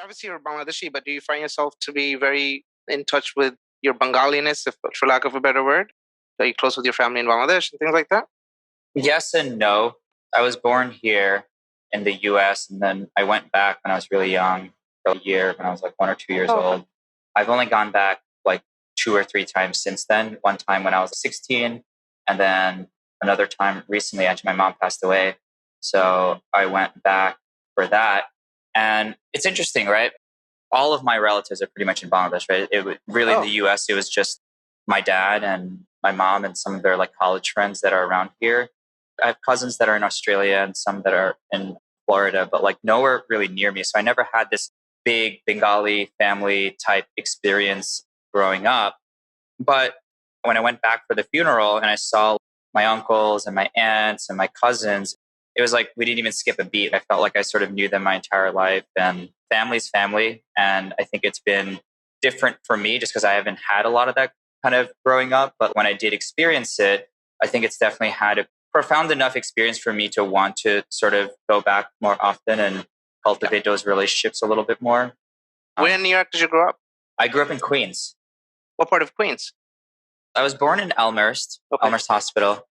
Obviously you're Bangladeshi, but do you find yourself to be very in touch with your Bengaliness, if, for lack of a better word? Are you close with your family in Bangladesh and things like that? Yes and no. I was born here in the US, and then I went back when I was really young for a year when I was like 1 or 2 years old. I've only gone back like 2 or 3 times since then. One time when I was 16, and then another time recently. Actually, my mom passed away. So I went back for that. And it's interesting, right? All of my relatives are pretty much in Bangladesh, right? Really in the US, it was just my dad and my mom and some of their like college friends that are around here. I have cousins that are in Australia and some that are in Florida, but like nowhere really near me. So I never had this big Bengali family type experience growing up. But when I went back for the funeral and I saw my uncles and my aunts and my cousins, it was like we didn't even skip a beat. I felt like I sort of knew them my entire life, and family's family. And I think it's been different for me just because I haven't had a lot of that kind of growing up. But when I did experience it, I think it's definitely had a profound enough experience for me to want to sort of go back more often and cultivate those relationships a little bit more. Where in New York did you grow up? I grew up in Queens. What part of Queens? I was born in Elmhurst, Elmhurst Hospital,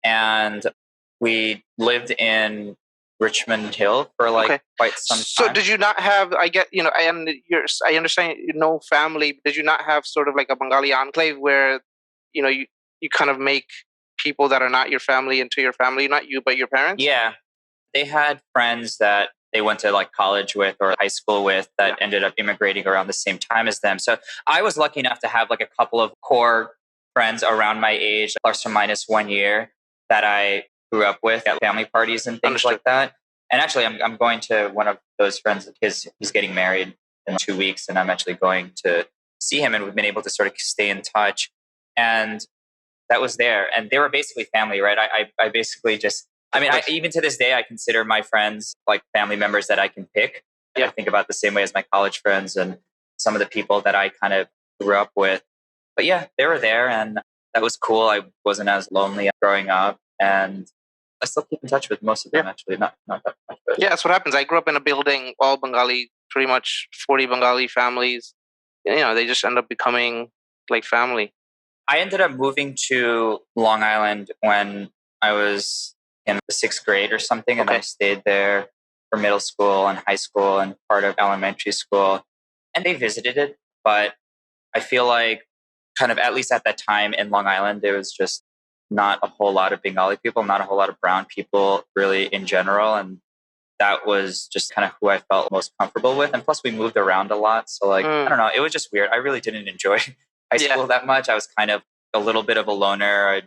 and we lived in Richmond Hill for like quite some time. So did you not have, I get, I understand no family, but did you not have sort of like a Bengali enclave where, you kind of make people that are not your family into your family, not you, but your parents? Yeah. They had friends that they went to like college with or high school with that ended up immigrating around the same time as them. So I was lucky enough to have like a couple of core friends around my age, plus or minus 1 year, that I grew up with at family parties and things like that. And actually, I'm going to one of those friends. He's getting married in 2 weeks, and I'm actually going to see him. And we've been able to sort of stay in touch. And that was there. And they were basically family, right? I basically just, even to this day, I consider my friends like family members that I can pick. Yeah. I think about the same way as my college friends and some of the people that I kind of grew up with. But yeah, they were there, and that was cool. I wasn't as lonely growing up, and I still keep in touch with most of them, actually. Not that much. But yeah, that's what happens. I grew up in a building, all Bengali, pretty much 40 Bengali families. They just end up becoming like family. I ended up moving to Long Island when I was in the 6th grade or something, and I stayed there for middle school and high school and part of elementary school. And they visited it, but I feel like kind of at least at that time in Long Island, there was just not a whole lot of Bengali people, not a whole lot of brown people really in general. And that was just kind of who I felt most comfortable with. And plus we moved around a lot. So like, I don't know, it was just weird. I really didn't enjoy high school that much. I was kind of a little bit of a loner.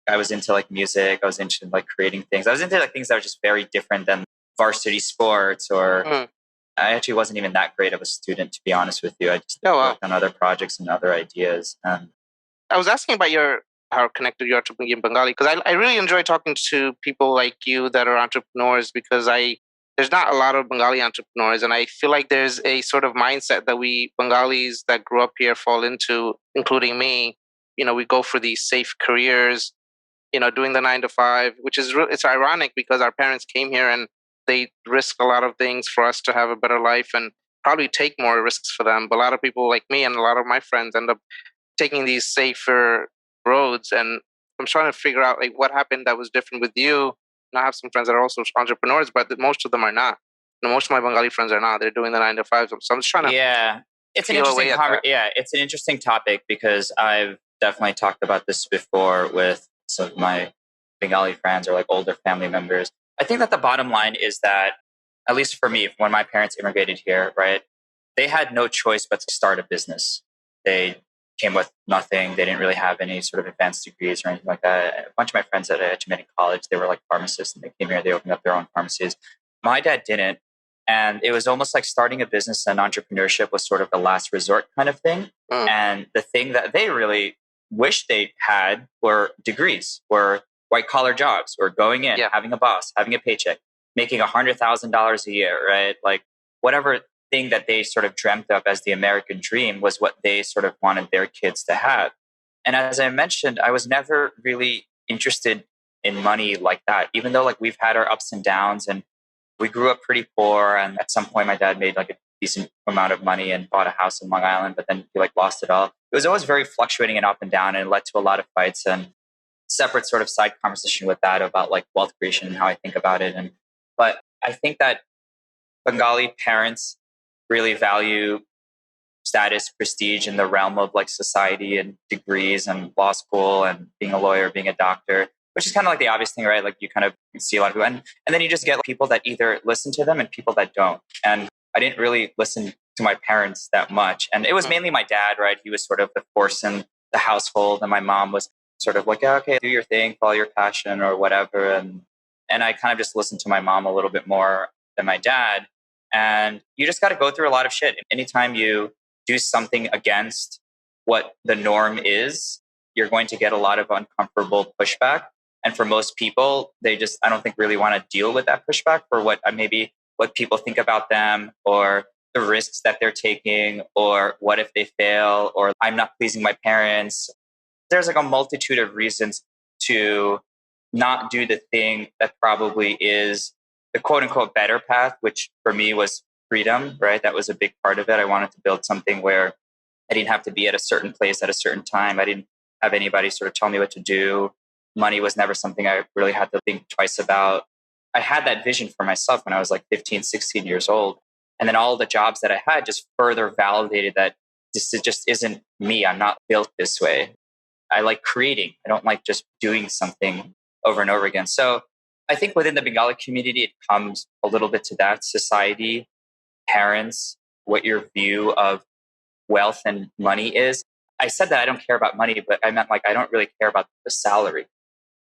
I was into like music. I was into like creating things. I was into like things that were just very different than varsity sports or I actually wasn't even that great of a student, to be honest with you. I just worked on other projects and other ideas. And I was asking about how connected you are to Bengali, because I really enjoy talking to people like you that are entrepreneurs, because there's not a lot of Bengali entrepreneurs, and I feel like there's a sort of mindset that we Bengalis that grew up here fall into, including me. We go for these safe careers, doing the 9 to 5, which is it's ironic because our parents came here and they risk a lot of things for us to have a better life and probably take more risks for them. But a lot of people like me and a lot of my friends end up taking these safer roads. And I'm trying to figure out like what happened that was different with you. And I have some friends that are also entrepreneurs, but most of them are not. Most of my Bengali friends are not. They're doing the 9 to 5. So I'm just trying to it's an interesting it's an interesting topic, because I've definitely talked about this before with some of my Bengali friends or like older family members. I think that the bottom line is that, at least for me, when my parents immigrated here, right, they had no choice but to start a business. They came with nothing. They didn't really have any sort of advanced degrees or anything like that. A bunch of my friends that I met in college, they were like pharmacists, and they came here, they opened up their own pharmacies. My dad didn't. And it was almost like starting a business and entrepreneurship was sort of the last resort kind of thing. And the thing that they really wished they had were degrees, were white collar jobs, or going in, having a boss, having a paycheck, making $100,000 a year, right? Like whatever thing that they sort of dreamt of as the American dream was what they sort of wanted their kids to have. And as I mentioned, I was never really interested in money like that, even though like we've had our ups and downs and we grew up pretty poor. And at some point my dad made like a decent amount of money and bought a house in Long Island, but then he like lost it all. It was always very fluctuating and up and down, and it led to a lot of fights and separate sort of side conversation with that about like wealth creation and how I think about it. And but I think that Bengali parents really value status, prestige in the realm of like society and degrees and law school and being a lawyer, being a doctor, which is kind of like the obvious thing, right? Like you kind of see a lot of people, and then you just get people that either listen to them and people that don't. And I didn't really listen to my parents that much. And it was mainly my dad, right? He was sort of the force in the household. And my mom was sort of like, yeah, okay, do your thing, follow your passion or whatever. And I kind of just listened to my mom a little bit more than my dad. And you just got to go through a lot of shit. Anytime you do something against what the norm is, you're going to get a lot of uncomfortable pushback. And for most people, they just, I don't think really want to deal with that pushback for what maybe what people think about them or the risks that they're taking or what if they fail or I'm not pleasing my parents. There's like a multitude of reasons to not do the thing that probably is the quote unquote better path, which for me was freedom, right? That was a big part of it. I wanted to build something where I didn't have to be at a certain place at a certain time. I didn't have anybody sort of tell me what to do. Money was never something I really had to think twice about. I had that vision for myself when I was like 15, 16 years old. And then all the jobs that I had just further validated that this just isn't me. I'm not built this way. I like creating. I don't like just doing something over and over again. So I think within the Bengali community, it comes a little bit to that society, parents, what your view of wealth and money is. I said that I don't care about money, but I meant like I don't really care about the salary.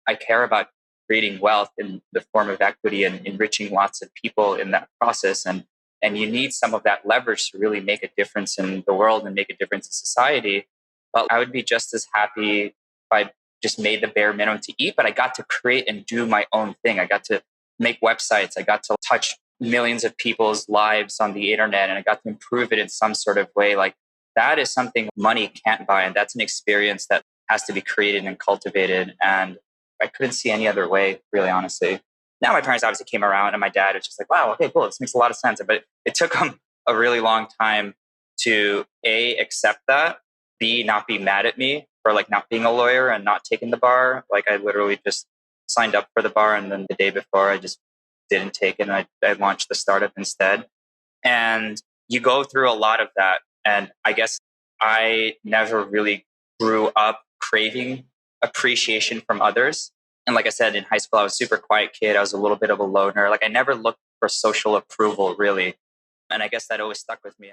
I care about creating wealth in the form of equity and enriching lots of people in that process. And you need some of that leverage to really make a difference in the world and make a difference in society. But I would be just as happy if I just made the bare minimum to eat, but I got to create and do my own thing. I got to make websites. I got to touch millions of people's lives on the internet, and I got to improve it in some sort of way. Like that is something money can't buy. And that's an experience that has to be created and cultivated. And I couldn't see any other way, really, honestly. Now my parents obviously came around and my dad was just like, wow, okay, cool. This makes a lot of sense. But it took them a really long time to A, accept that, B, not be mad at me for like not being a lawyer and not taking the bar. Like I literally just signed up for the bar. And then the day before I just didn't take it. And I launched the startup instead. And you go through a lot of that. And I guess I never really grew up craving appreciation from others. And like I said, in high school, I was a super quiet kid. I was a little bit of a loner. Like I never looked for social approval, really. And I guess that always stuck with me.